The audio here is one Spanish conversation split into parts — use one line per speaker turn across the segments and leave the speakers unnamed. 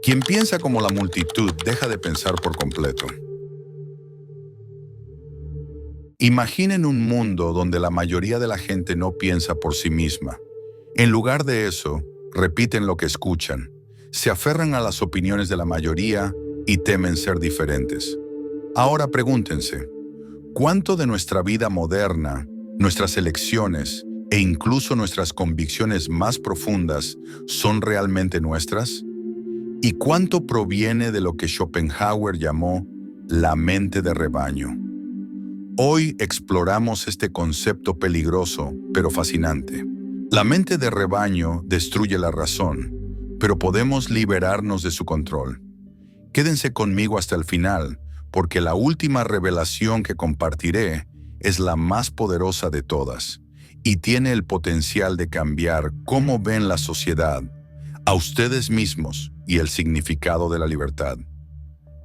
Quien piensa como la multitud deja de pensar por completo. Imaginen un mundo donde la mayoría de la gente no piensa por sí misma. En lugar de eso, repiten lo que escuchan, se aferran a las opiniones de la mayoría y temen ser diferentes. Ahora pregúntense, ¿cuánto de nuestra vida moderna, nuestras elecciones e incluso nuestras convicciones más profundas son realmente nuestras? ¿Y cuánto proviene de lo que Schopenhauer llamó la mente de rebaño? Hoy exploramos este concepto peligroso, pero fascinante. La mente de rebaño destruye la razón, pero podemos liberarnos de su control. Quédense conmigo hasta el final, porque la última revelación que compartiré es la más poderosa de todas y tiene el potencial de cambiar cómo ven la sociedad, a ustedes mismos y el significado de la libertad.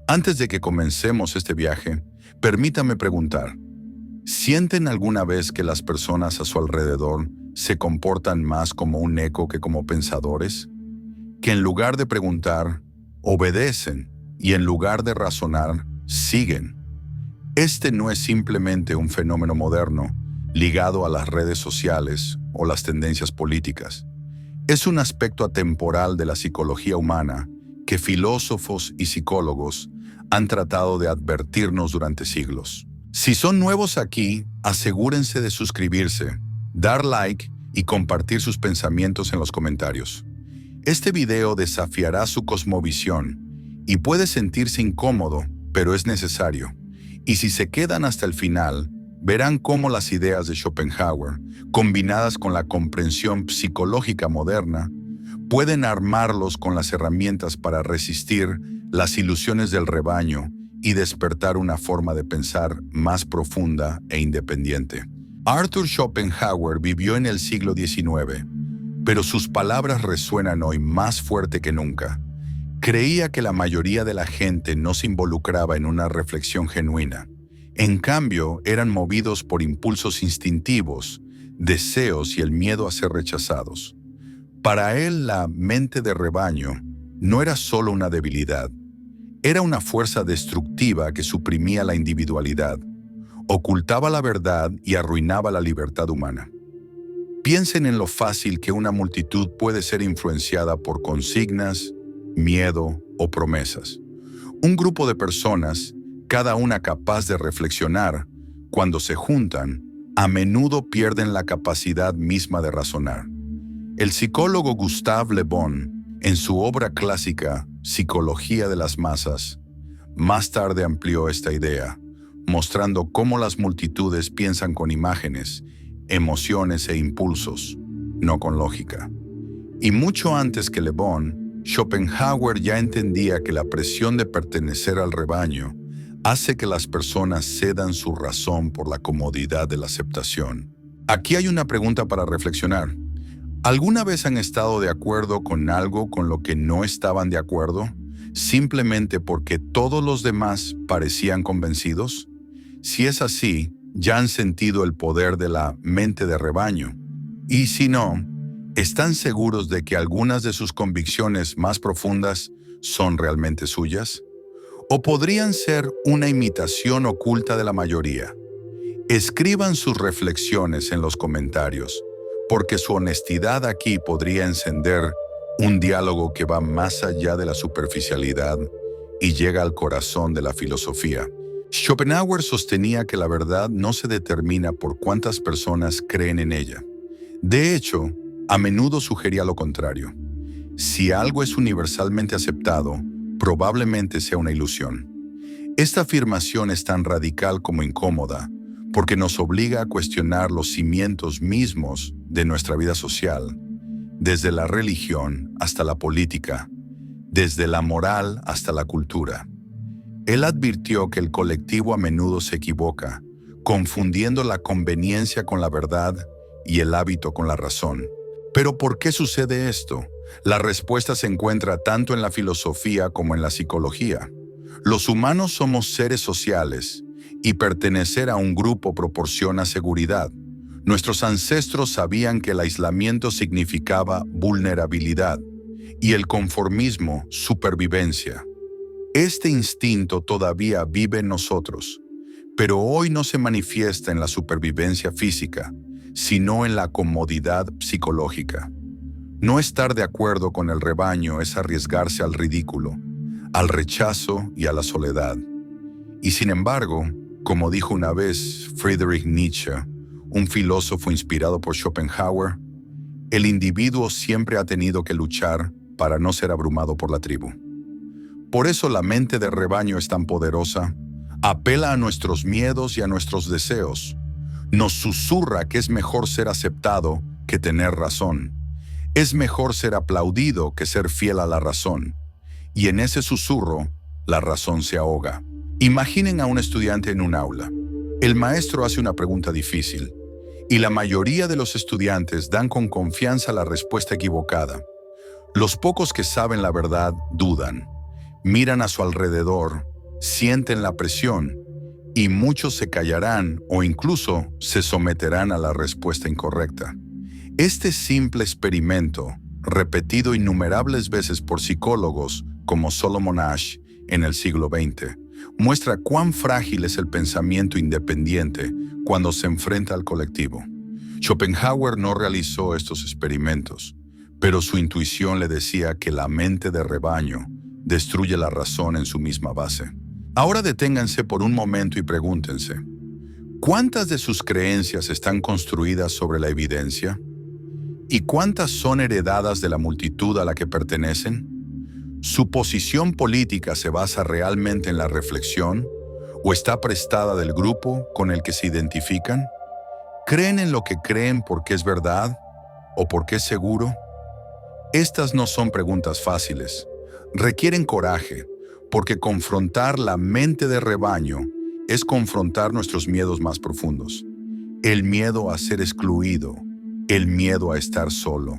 Antes de que comencemos este viaje, permítame preguntar, ¿sienten alguna vez que las personas a su alrededor se comportan más como un eco que como pensadores? Que en lugar de preguntar, obedecen y en lugar de razonar, siguen. Este no es simplemente un fenómeno moderno ligado a las redes sociales o las tendencias políticas. Es un aspecto atemporal de la psicología humana que filósofos y psicólogos han tratado de advertirnos durante siglos. Si son nuevos aquí, asegúrense de suscribirse, dar like y compartir sus pensamientos en los comentarios. Este video desafiará su cosmovisión y puede sentirse incómodo, pero es necesario. Y si se quedan hasta el final, verán cómo las ideas de Schopenhauer, combinadas con la comprensión psicológica moderna, pueden armarlos con las herramientas para resistir las ilusiones del rebaño y despertar una forma de pensar más profunda e independiente. Arthur Schopenhauer vivió en el siglo XIX, pero sus palabras resuenan hoy más fuerte que nunca. Creía que la mayoría de la gente no se involucraba en una reflexión genuina. En cambio, eran movidos por impulsos instintivos, deseos y el miedo a ser rechazados. Para él, la mente de rebaño no era solo una debilidad, era una fuerza destructiva que suprimía la individualidad, ocultaba la verdad y arruinaba la libertad humana. Piensen en lo fácil que una multitud puede ser influenciada por consignas, miedo o promesas. Un grupo de personas, cada una capaz de reflexionar, cuando se juntan, a menudo pierden la capacidad misma de razonar. El psicólogo Gustave Le Bon, en su obra clásica Psicología de las Masas, más tarde amplió esta idea, mostrando cómo las multitudes piensan con imágenes, emociones e impulsos, no con lógica. Y mucho antes que Le Bon, Schopenhauer ya entendía que la presión de pertenecer al rebaño hace que las personas cedan su razón por la comodidad de la aceptación. Aquí hay una pregunta para reflexionar. ¿Alguna vez han estado de acuerdo con algo con lo que no estaban de acuerdo, simplemente porque todos los demás parecían convencidos? Si es así, ya han sentido el poder de la mente de rebaño. Y si no, ¿están seguros de que algunas de sus convicciones más profundas son realmente suyas? ¿O podrían ser una imitación oculta de la mayoría? Escriban sus reflexiones en los comentarios, porque su honestidad aquí podría encender un diálogo que va más allá de la superficialidad y llega al corazón de la filosofía. Schopenhauer sostenía que la verdad no se determina por cuántas personas creen en ella. De hecho, a menudo sugería lo contrario. Si algo es universalmente aceptado, probablemente sea una ilusión. Esta afirmación es tan radical como incómoda, porque nos obliga a cuestionar los cimientos mismos de nuestra vida social, desde la religión hasta la política, desde la moral hasta la cultura. Él advirtió que el colectivo a menudo se equivoca, confundiendo la conveniencia con la verdad y el hábito con la razón. ¿Pero por qué sucede esto? La respuesta se encuentra tanto en la filosofía como en la psicología. Los humanos somos seres sociales y pertenecer a un grupo proporciona seguridad. Nuestros ancestros sabían que el aislamiento significaba vulnerabilidad y el conformismo, supervivencia. Este instinto todavía vive en nosotros, pero hoy no se manifiesta en la supervivencia física, sino en la comodidad psicológica. No estar de acuerdo con el rebaño es arriesgarse al ridículo, al rechazo y a la soledad. Y sin embargo, como dijo una vez Friedrich Nietzsche, un filósofo inspirado por Schopenhauer, el individuo siempre ha tenido que luchar para no ser abrumado por la tribu. Por eso la mente de rebaño es tan poderosa, apela a nuestros miedos y a nuestros deseos. Nos susurra que es mejor ser aceptado que tener razón. Es mejor ser aplaudido que ser fiel a la razón. Y en ese susurro, la razón se ahoga. Imaginen a un estudiante en un aula. El maestro hace una pregunta difícil, y la mayoría de los estudiantes dan con confianza la respuesta equivocada. Los pocos que saben la verdad dudan, miran a su alrededor, sienten la presión, y muchos se callarán o incluso se someterán a la respuesta incorrecta. Este simple experimento, repetido innumerables veces por psicólogos como Solomon Asch en el siglo XX, muestra cuán frágil es el pensamiento independiente cuando se enfrenta al colectivo. Schopenhauer no realizó estos experimentos, pero su intuición le decía que la mente de rebaño destruye la razón en su misma base. Ahora deténganse por un momento y pregúntense, ¿cuántas de sus creencias están construidas sobre la evidencia? ¿Y cuántas son heredadas de la multitud a la que pertenecen? ¿Su posición política se basa realmente en la reflexión o está prestada del grupo con el que se identifican? ¿Creen en lo que creen porque es verdad o porque es seguro? Estas no son preguntas fáciles. Requieren coraje, porque confrontar la mente de rebaño es confrontar nuestros miedos más profundos. El miedo a ser excluido, el miedo a estar solo.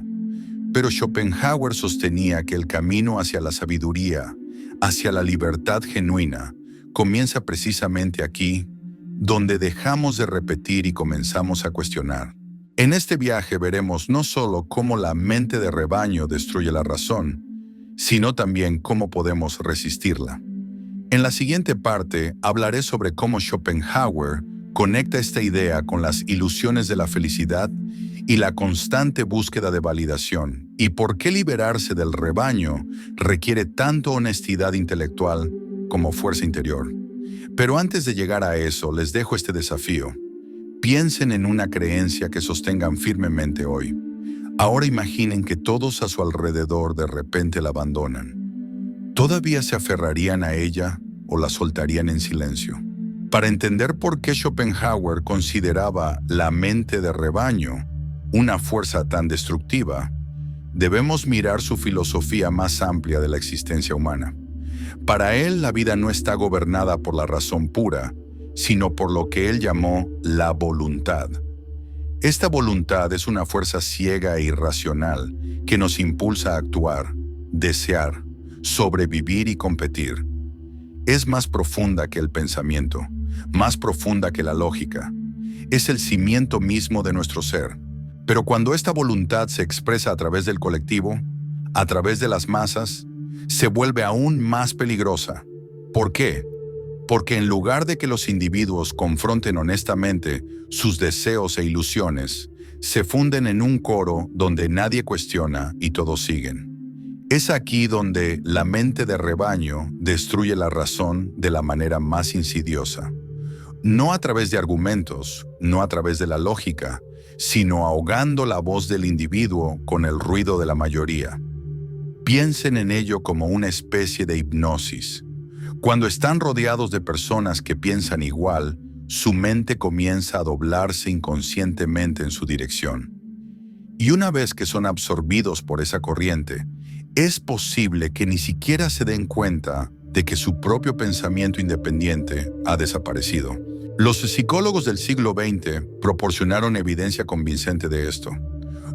Pero Schopenhauer sostenía que el camino hacia la sabiduría, hacia la libertad genuina, comienza precisamente aquí, donde dejamos de repetir y comenzamos a cuestionar. En este viaje veremos no solo cómo la mente de rebaño destruye la razón, sino también cómo podemos resistirla. En la siguiente parte hablaré sobre cómo Schopenhauer conecta esta idea con las ilusiones de la felicidad y la constante búsqueda de validación, y por qué liberarse del rebaño requiere tanto honestidad intelectual como fuerza interior. Pero antes de llegar a eso, les dejo este desafío. Piensen en una creencia que sostengan firmemente hoy. Ahora imaginen que todos a su alrededor de repente la abandonan. ¿Todavía se aferrarían a ella o la soltarían en silencio? Para entender por qué Schopenhauer consideraba la mente de rebaño una fuerza tan destructiva, debemos mirar su filosofía más amplia de la existencia humana. Para él, la vida no está gobernada por la razón pura, sino por lo que él llamó la voluntad. Esta voluntad es una fuerza ciega e irracional que nos impulsa a actuar, desear, sobrevivir y competir. Es más profunda que el pensamiento, más profunda que la lógica. Es el cimiento mismo de nuestro ser. Pero cuando esta voluntad se expresa a través del colectivo, a través de las masas, se vuelve aún más peligrosa. ¿Por qué? Porque en lugar de que los individuos confronten honestamente sus deseos e ilusiones, se funden en un coro donde nadie cuestiona y todos siguen. Es aquí donde la mente de rebaño destruye la razón de la manera más insidiosa. No a través de argumentos, no a través de la lógica, sino ahogando la voz del individuo con el ruido de la mayoría. Piensen en ello como una especie de hipnosis. Cuando están rodeados de personas que piensan igual, su mente comienza a doblarse inconscientemente en su dirección. Y una vez que son absorbidos por esa corriente, es posible que ni siquiera se den cuenta de que su propio pensamiento independiente ha desaparecido. Los psicólogos del siglo XX proporcionaron evidencia convincente de esto.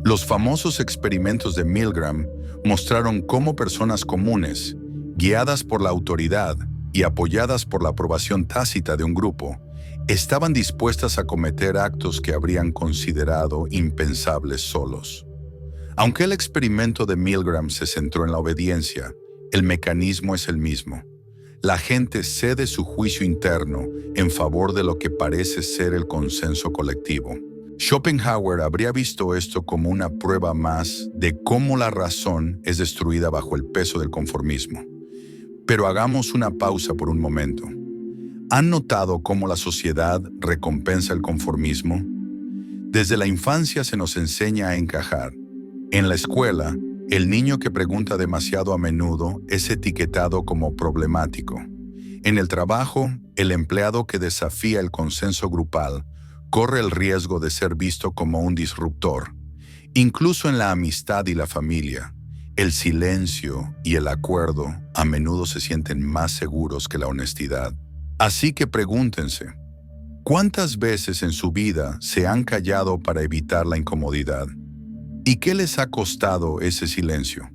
Los famosos experimentos de Milgram mostraron cómo personas comunes, guiadas por la autoridad y apoyadas por la aprobación tácita de un grupo, estaban dispuestas a cometer actos que habrían considerado impensables solos. Aunque el experimento de Milgram se centró en la obediencia, el mecanismo es el mismo. La gente cede su juicio interno en favor de lo que parece ser el consenso colectivo. Schopenhauer habría visto esto como una prueba más de cómo la razón es destruida bajo el peso del conformismo. Pero hagamos una pausa por un momento. ¿Han notado cómo la sociedad recompensa el conformismo? Desde la infancia se nos enseña a encajar. En la escuela, el niño que pregunta demasiado a menudo es etiquetado como problemático. En el trabajo, el empleado que desafía el consenso grupal corre el riesgo de ser visto como un disruptor. Incluso en la amistad y la familia, el silencio y el acuerdo a menudo se sienten más seguros que la honestidad. Así que pregúntense, ¿cuántas veces en su vida se han callado para evitar la incomodidad? ¿Y qué les ha costado ese silencio?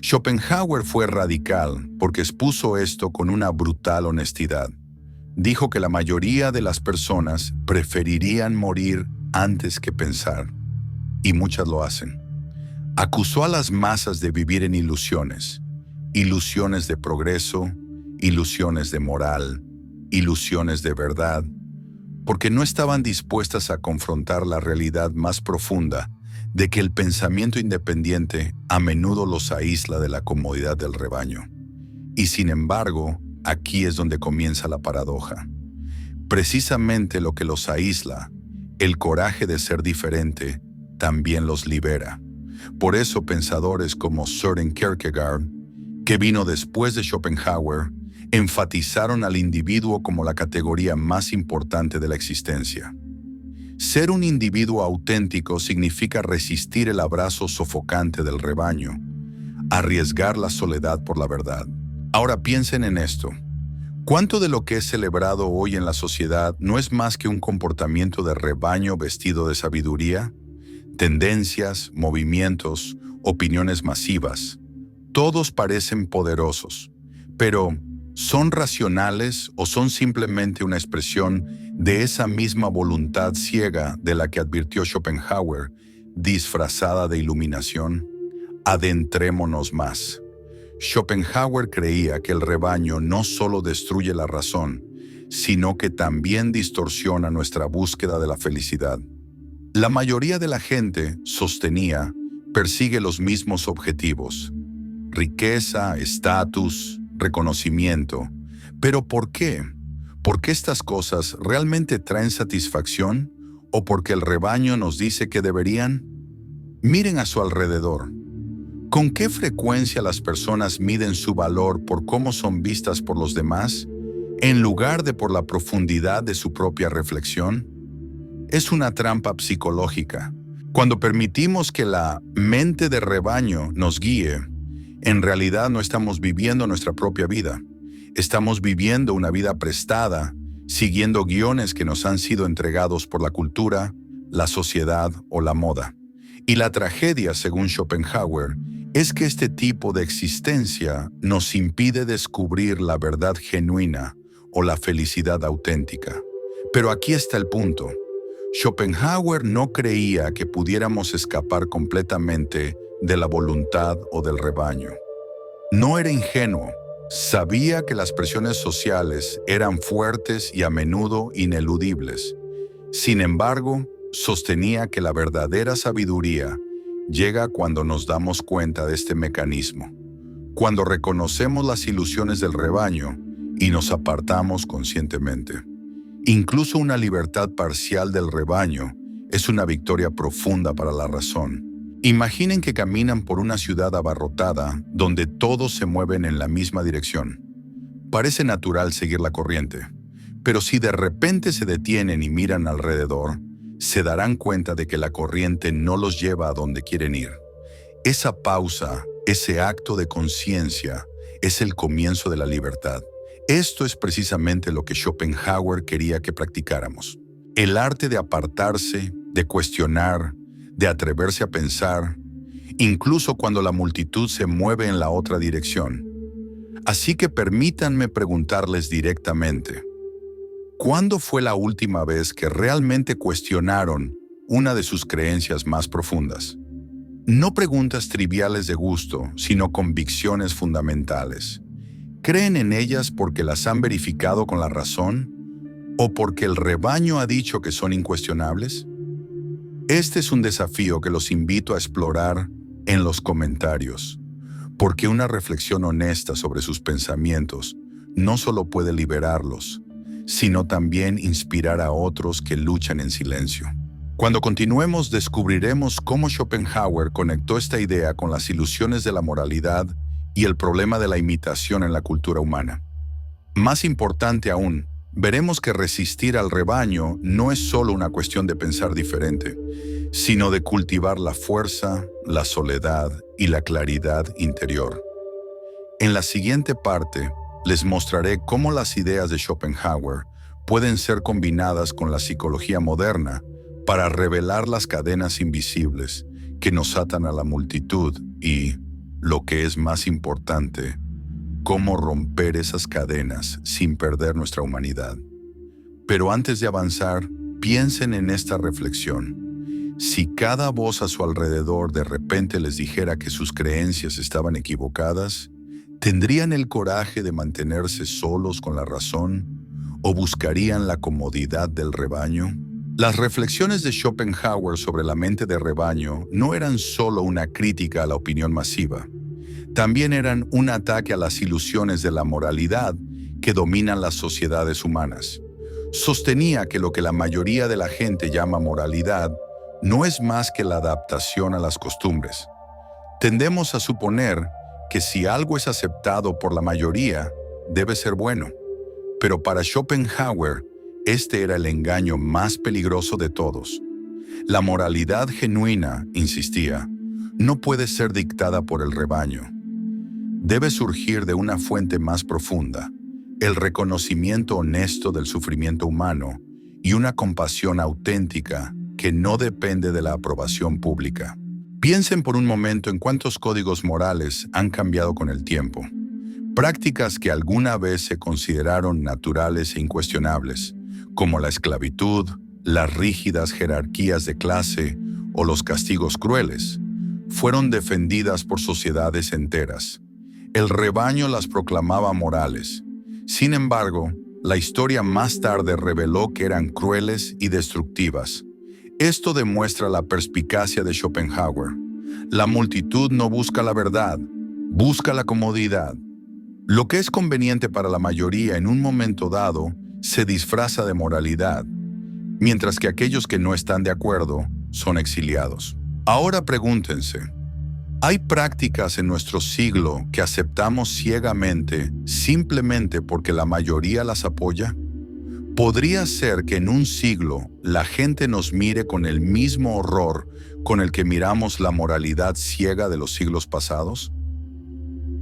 Schopenhauer fue radical porque expuso esto con una brutal honestidad. Dijo que la mayoría de las personas preferirían morir antes que pensar, y muchas lo hacen. Acusó a las masas de vivir en ilusiones, ilusiones de progreso, ilusiones de moral, ilusiones de verdad, porque no estaban dispuestas a confrontar la realidad más profunda de que el pensamiento independiente a menudo los aísla de la comodidad del rebaño. Y sin embargo, aquí es donde comienza la paradoja. Precisamente lo que los aísla, el coraje de ser diferente, también los libera. Por eso pensadores como Søren Kierkegaard, que vino después de Schopenhauer, enfatizaron al individuo como la categoría más importante de la existencia. Ser un individuo auténtico significa resistir el abrazo sofocante del rebaño, arriesgar la soledad por la verdad. Ahora piensen en esto. ¿Cuánto de lo que es celebrado hoy en la sociedad no es más que un comportamiento de rebaño vestido de sabiduría? Tendencias, movimientos, opiniones masivas. Todos parecen poderosos, pero ¿son racionales o son simplemente una expresión de esa misma voluntad ciega de la que advirtió Schopenhauer, disfrazada de iluminación? Adentrémonos más. Schopenhauer creía que el rebaño no solo destruye la razón, sino que también distorsiona nuestra búsqueda de la felicidad. La mayoría de la gente, sostenía, persigue los mismos objetivos: riqueza, estatus, reconocimiento. ¿Pero por qué? ¿Por qué estas cosas realmente traen satisfacción o porque el rebaño nos dice que deberían? Miren a su alrededor. ¿Con qué frecuencia las personas miden su valor por cómo son vistas por los demás, en lugar de por la profundidad de su propia reflexión? Es una trampa psicológica. Cuando permitimos que la mente de rebaño nos guíe, en realidad no estamos viviendo nuestra propia vida. Estamos viviendo una vida prestada, siguiendo guiones que nos han sido entregados por la cultura, la sociedad o la moda. Y la tragedia, según Schopenhauer, es que este tipo de existencia nos impide descubrir la verdad genuina o la felicidad auténtica. Pero aquí está el punto. Schopenhauer no creía que pudiéramos escapar completamente de la voluntad o del rebaño. No era ingenuo. Sabía que las presiones sociales eran fuertes y a menudo ineludibles. Sin embargo, sostenía que la verdadera sabiduría llega cuando nos damos cuenta de este mecanismo, cuando reconocemos las ilusiones del rebaño y nos apartamos conscientemente. Incluso una libertad parcial del rebaño es una victoria profunda para la razón. Imaginen que caminan por una ciudad abarrotada donde todos se mueven en la misma dirección. Parece natural seguir la corriente, pero si de repente se detienen y miran alrededor, se darán cuenta de que la corriente no los lleva a donde quieren ir. Esa pausa, ese acto de conciencia, es el comienzo de la libertad. Esto es precisamente lo que Schopenhauer quería que practicáramos. El arte de apartarse, de cuestionar, de atreverse a pensar, incluso cuando la multitud se mueve en la otra dirección. Así que permítanme preguntarles directamente, ¿cuándo fue la última vez que realmente cuestionaron una de sus creencias más profundas? No preguntas triviales de gusto, sino convicciones fundamentales. ¿Creen en ellas porque las han verificado con la razón o porque el rebaño ha dicho que son incuestionables? Este es un desafío que los invito a explorar en los comentarios, porque una reflexión honesta sobre sus pensamientos no solo puede liberarlos, sino también inspirar a otros que luchan en silencio. Cuando continuemos, descubriremos cómo Schopenhauer conectó esta idea con las ilusiones de la moralidad y el problema de la imitación en la cultura humana. Más importante aún, veremos que resistir al rebaño no es solo una cuestión de pensar diferente, sino de cultivar la fuerza, la soledad y la claridad interior. En la siguiente parte, les mostraré cómo las ideas de Schopenhauer pueden ser combinadas con la psicología moderna para revelar las cadenas invisibles que nos atan a la multitud y, lo que es más importante, cómo romper esas cadenas sin perder nuestra humanidad. Pero antes de avanzar, piensen en esta reflexión. Si cada voz a su alrededor de repente les dijera que sus creencias estaban equivocadas, ¿tendrían el coraje de mantenerse solos con la razón o buscarían la comodidad del rebaño? Las reflexiones de Schopenhauer sobre la mente de rebaño no eran solo una crítica a la opinión masiva. También eran un ataque a las ilusiones de la moralidad que dominan las sociedades humanas. Sostenía que lo que la mayoría de la gente llama moralidad no es más que la adaptación a las costumbres. Tendemos a suponer que si algo es aceptado por la mayoría, debe ser bueno. Pero para Schopenhauer, este era el engaño más peligroso de todos. La moralidad genuina, insistía, no puede ser dictada por el rebaño. Debe surgir de una fuente más profunda, el reconocimiento honesto del sufrimiento humano y una compasión auténtica que no depende de la aprobación pública. Piensen por un momento en cuántos códigos morales han cambiado con el tiempo. Prácticas que alguna vez se consideraron naturales e incuestionables, como la esclavitud, las rígidas jerarquías de clase o los castigos crueles, fueron defendidas por sociedades enteras. El rebaño las proclamaba morales. Sin embargo, la historia más tarde reveló que eran crueles y destructivas. Esto demuestra la perspicacia de Schopenhauer. La multitud no busca la verdad, busca la comodidad. Lo que es conveniente para la mayoría en un momento dado se disfraza de moralidad, mientras que aquellos que no están de acuerdo son exiliados. Ahora pregúntense, ¿hay prácticas en nuestro siglo que aceptamos ciegamente simplemente porque la mayoría las apoya? ¿Podría ser que en un siglo la gente nos mire con el mismo horror con el que miramos la moralidad ciega de los siglos pasados?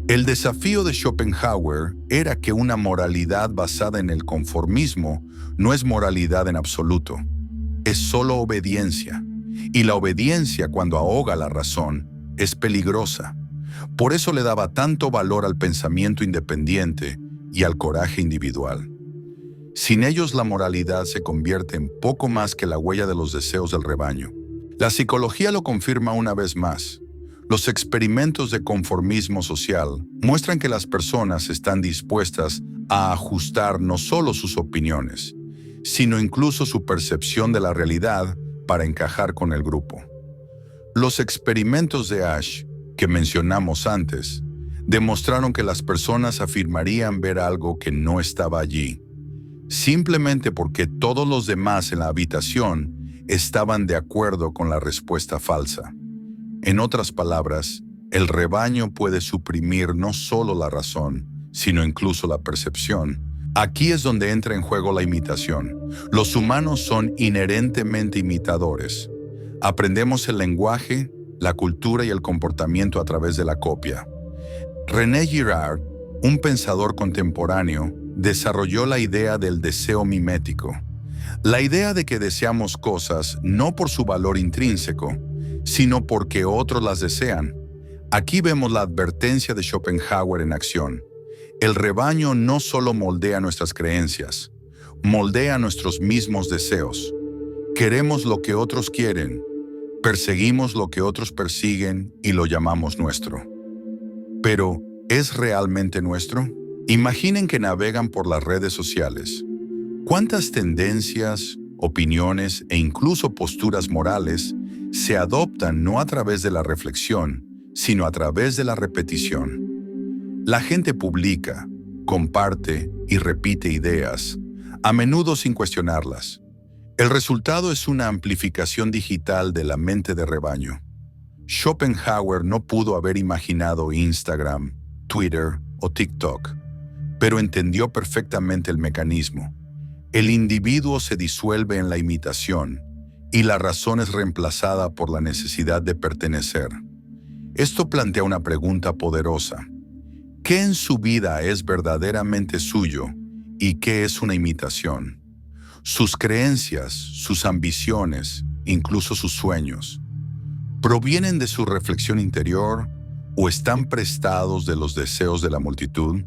El desafío de Schopenhauer era que una moralidad basada en el conformismo no es moralidad en absoluto, es solo obediencia. Y la obediencia, cuando ahoga la razón, es peligrosa. Por eso le daba tanto valor al pensamiento independiente y al coraje individual. Sin ellos, la moralidad se convierte en poco más que la huella de los deseos del rebaño. La psicología lo confirma una vez más. Los experimentos de conformismo social muestran que las personas están dispuestas a ajustar no solo sus opiniones, sino incluso su percepción de la realidad para encajar con el grupo. Los experimentos de Asch, que mencionamos antes, demostraron que las personas afirmarían ver algo que no estaba allí, simplemente porque todos los demás en la habitación estaban de acuerdo con la respuesta falsa. En otras palabras, el rebaño puede suprimir no solo la razón, sino incluso la percepción. Aquí es donde entra en juego la imitación. Los humanos son inherentemente imitadores. Aprendemos el lenguaje, la cultura y el comportamiento a través de la copia. René Girard, un pensador contemporáneo, desarrolló la idea del deseo mimético. La idea de que deseamos cosas no por su valor intrínseco, sino porque otros las desean. Aquí vemos la advertencia de Schopenhauer en acción. El rebaño no solo moldea nuestras creencias, moldea nuestros mismos deseos. Queremos lo que otros quieren, Perseguimos lo que otros persiguen y lo llamamos nuestro. Pero, ¿es realmente nuestro? Imaginen que navegan por las redes sociales. ¿Cuántas tendencias, opiniones e incluso posturas morales se adoptan no a través de la reflexión, sino a través de la repetición? La gente publica, comparte y repite ideas, a menudo sin cuestionarlas. El resultado es una amplificación digital de la mente de rebaño. Schopenhauer no pudo haber imaginado Instagram, Twitter o TikTok, pero entendió perfectamente el mecanismo. El individuo se disuelve en la imitación y la razón es reemplazada por la necesidad de pertenecer. Esto plantea una pregunta poderosa. ¿Qué en su vida es verdaderamente suyo y qué es una imitación? Sus creencias, sus ambiciones, incluso sus sueños, ¿provienen de su reflexión interior o están prestados de los deseos de la multitud?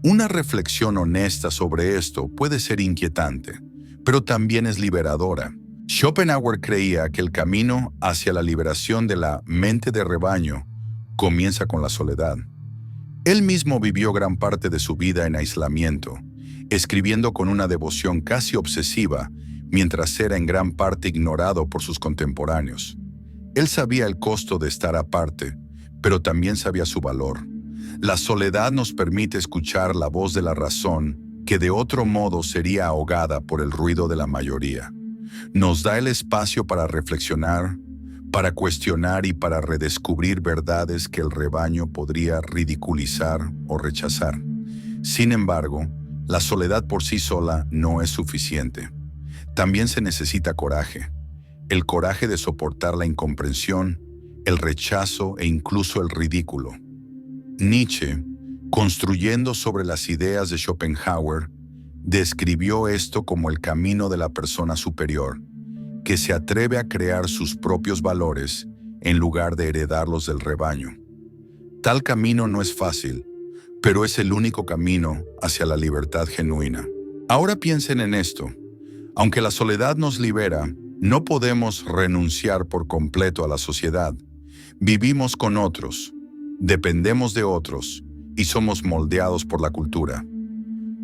Una reflexión honesta sobre esto puede ser inquietante, pero también es liberadora. Schopenhauer creía que el camino hacia la liberación de la mente de rebaño comienza con la soledad. Él mismo vivió gran parte de su vida en aislamiento, escribiendo con una devoción casi obsesiva, mientras era en gran parte ignorado por sus contemporáneos. Él sabía el costo de estar aparte, pero también sabía su valor. La soledad nos permite escuchar la voz de la razón, que de otro modo sería ahogada por el ruido de la mayoría. Nos da el espacio para reflexionar, para cuestionar y para redescubrir verdades que el rebaño podría ridiculizar o rechazar. Sin embargo, la soledad por sí sola no es suficiente. También se necesita coraje. El coraje de soportar la incomprensión, el rechazo e incluso el ridículo. Nietzsche, construyendo sobre las ideas de Schopenhauer, describió esto como el camino de la persona superior, que se atreve a crear sus propios valores en lugar de heredarlos del rebaño. Tal camino no es fácil, pero es el único camino hacia la libertad genuina. Ahora piensen en esto. Aunque la soledad nos libera, no podemos renunciar por completo a la sociedad. Vivimos con otros, dependemos de otros y somos moldeados por la cultura.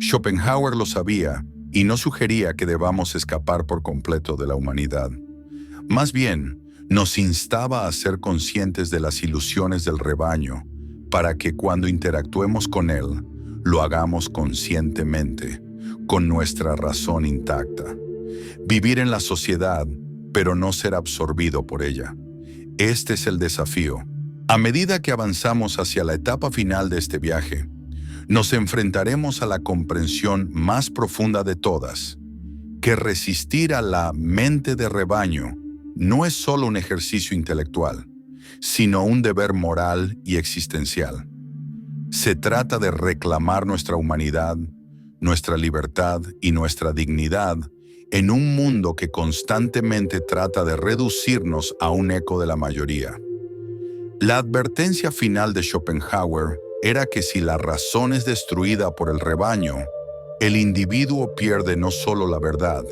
Schopenhauer lo sabía y no sugería que debamos escapar por completo de la humanidad. Más bien, nos instaba a ser conscientes de las ilusiones del rebaño para que cuando interactuemos con él, lo hagamos conscientemente, con nuestra razón intacta. Vivir en la sociedad, pero no ser absorbido por ella. Este es el desafío. A medida que avanzamos hacia la etapa final de este viaje, nos enfrentaremos a la comprensión más profunda de todas, que resistir a la mente de rebaño no es solo un ejercicio intelectual, sino un deber moral y existencial. Se trata de reclamar nuestra humanidad, nuestra libertad y nuestra dignidad en un mundo que constantemente trata de reducirnos a un eco de la mayoría. La advertencia final de Schopenhauer era que si la razón es destruida por el rebaño, el individuo pierde no solo la verdad,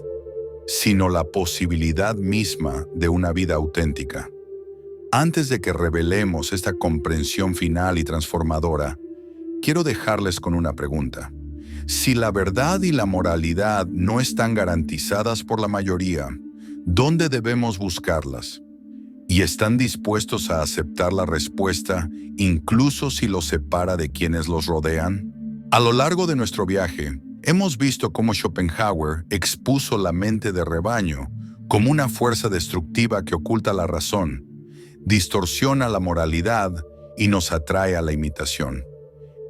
sino la posibilidad misma de una vida auténtica. Antes de que revelemos esta comprensión final y transformadora, quiero dejarles con una pregunta. Si la verdad y la moralidad no están garantizadas por la mayoría, ¿dónde debemos buscarlas? ¿Y están dispuestos a aceptar la respuesta, incluso si los separa de quienes los rodean? A lo largo de nuestro viaje, hemos visto cómo Schopenhauer expuso la mente de rebaño como una fuerza destructiva que oculta la razón, distorsiona la moralidad y nos atrae a la imitación.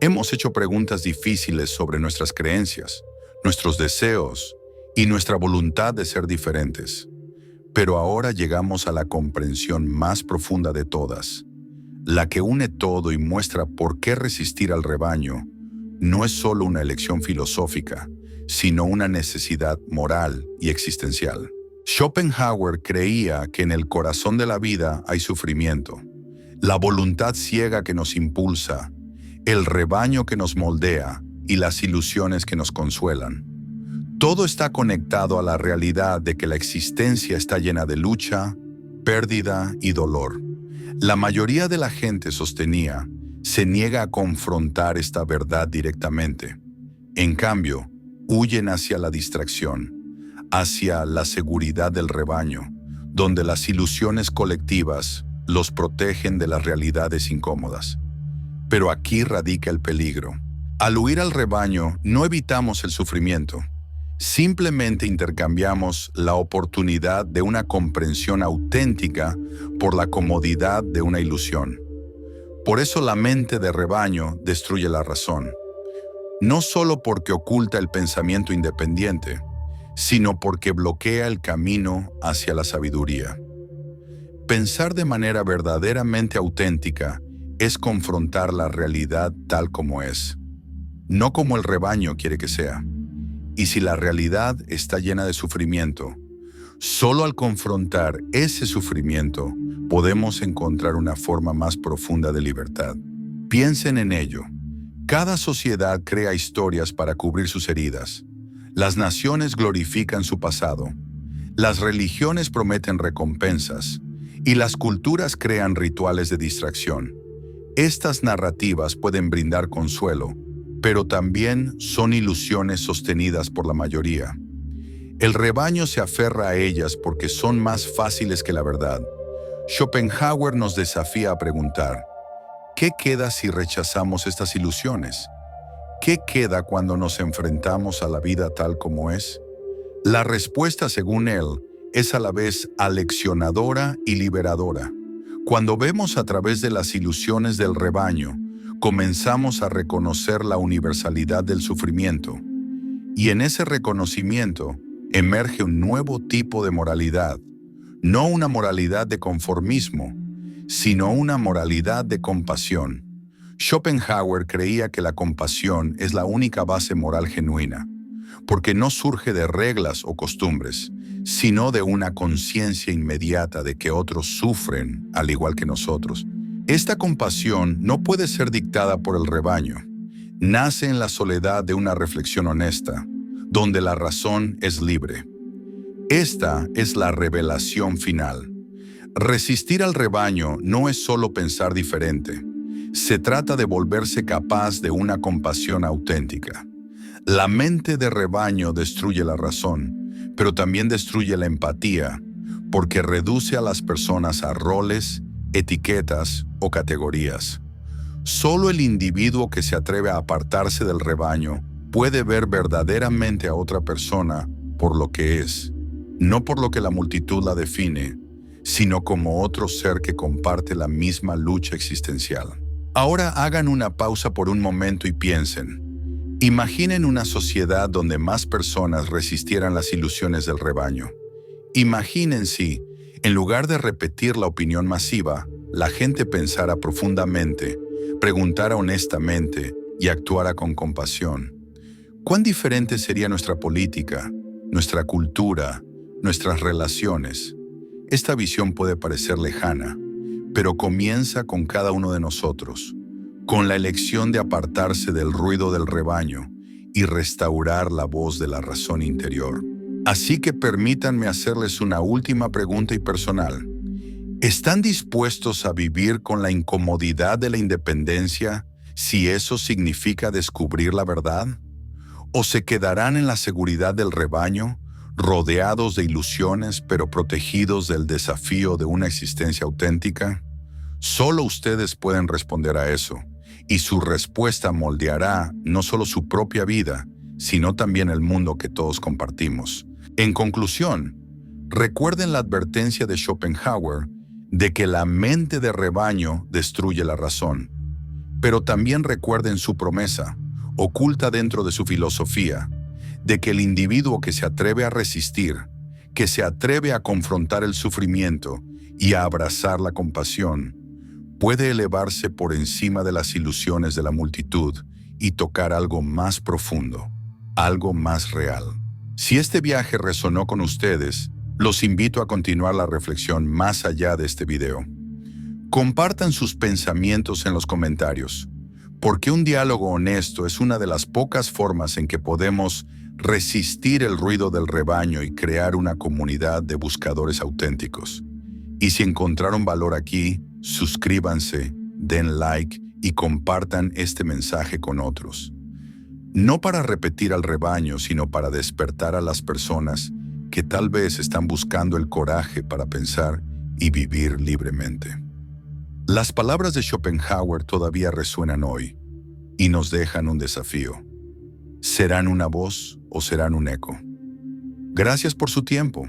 Hemos hecho preguntas difíciles sobre nuestras creencias, nuestros deseos y nuestra voluntad de ser diferentes. Pero ahora llegamos a la comprensión más profunda de todas, la que une todo y muestra por qué resistir al rebaño no es solo una elección filosófica, sino una necesidad moral y existencial. Schopenhauer creía que en el corazón de la vida hay sufrimiento, la voluntad ciega que nos impulsa, el rebaño que nos moldea y las ilusiones que nos consuelan. Todo está conectado a la realidad de que la existencia está llena de lucha, pérdida y dolor. La mayoría de la gente sostenía, se niega a confrontar esta verdad directamente. En cambio, huyen hacia la distracción, hacia la seguridad del rebaño, donde las ilusiones colectivas los protegen de las realidades incómodas. Pero aquí radica el peligro. Al huir al rebaño, no evitamos el sufrimiento. Simplemente intercambiamos la oportunidad de una comprensión auténtica por la comodidad de una ilusión. Por eso la mente de rebaño destruye la razón. No solo porque oculta el pensamiento independiente, sino porque bloquea el camino hacia la sabiduría. Pensar de manera verdaderamente auténtica es confrontar la realidad tal como es, no como el rebaño quiere que sea. Y si la realidad está llena de sufrimiento, solo al confrontar ese sufrimiento podemos encontrar una forma más profunda de libertad. Piensen en ello. Cada sociedad crea historias para cubrir sus heridas. Las naciones glorifican su pasado. Las religiones prometen recompensas. Y las culturas crean rituales de distracción. Estas narrativas pueden brindar consuelo, pero también son ilusiones sostenidas por la mayoría. El rebaño se aferra a ellas porque son más fáciles que la verdad. Schopenhauer nos desafía a preguntar, ¿qué queda si rechazamos estas ilusiones? ¿Qué queda cuando nos enfrentamos a la vida tal como es? La respuesta, según él, es a la vez aleccionadora y liberadora. Cuando vemos a través de las ilusiones del rebaño, comenzamos a reconocer la universalidad del sufrimiento. Y en ese reconocimiento emerge un nuevo tipo de moralidad. No una moralidad de conformismo, sino una moralidad de compasión. Schopenhauer creía que la compasión es la única base moral genuina, porque no surge de reglas o costumbres, sino de una conciencia inmediata de que otros sufren al igual que nosotros. Esta compasión no puede ser dictada por el rebaño. Nace en la soledad de una reflexión honesta, donde la razón es libre. Esta es la revelación final. Resistir al rebaño no es solo pensar diferente. Se trata de volverse capaz de una compasión auténtica. La mente de rebaño destruye la razón, pero también destruye la empatía, porque reduce a las personas a roles, etiquetas o categorías. Solo el individuo que se atreve a apartarse del rebaño puede ver verdaderamente a otra persona por lo que es, no por lo que la multitud la define, sino como otro ser que comparte la misma lucha existencial. Ahora hagan una pausa por un momento y piensen. Imaginen una sociedad donde más personas resistieran las ilusiones del rebaño. Imaginen si, en lugar de repetir la opinión masiva, la gente pensara profundamente, preguntara honestamente y actuara con compasión. ¿Cuán diferente sería nuestra política, nuestra cultura, nuestras relaciones? Esta visión puede parecer lejana, pero comienza con cada uno de nosotros, con la elección de apartarse del ruido del rebaño y restaurar la voz de la razón interior. Así que permítanme hacerles una última pregunta y personal. ¿Están dispuestos a vivir con la incomodidad de la independencia si eso significa descubrir la verdad? ¿O se quedarán en la seguridad del rebaño, rodeados de ilusiones pero protegidos del desafío de una existencia auténtica? Solo ustedes pueden responder a eso. Y su respuesta moldeará no solo su propia vida, sino también el mundo que todos compartimos. En conclusión, recuerden la advertencia de Schopenhauer de que la mente de rebaño destruye la razón. Pero también recuerden su promesa, oculta dentro de su filosofía, de que el individuo que se atreve a resistir, que se atreve a confrontar el sufrimiento y a abrazar la compasión, puede elevarse por encima de las ilusiones de la multitud y tocar algo más profundo, algo más real. Si este viaje resonó con ustedes, los invito a continuar la reflexión más allá de este video. Compartan sus pensamientos en los comentarios, porque un diálogo honesto es una de las pocas formas en que podemos resistir el ruido del rebaño y crear una comunidad de buscadores auténticos. Y si encontraron valor aquí, suscríbanse, den like y compartan este mensaje con otros. No para repetir al rebaño, sino para despertar a las personas que tal vez están buscando el coraje para pensar y vivir libremente. Las palabras de Schopenhauer todavía resuenan hoy y nos dejan un desafío. ¿Serán una voz o serán un eco? Gracias por su tiempo.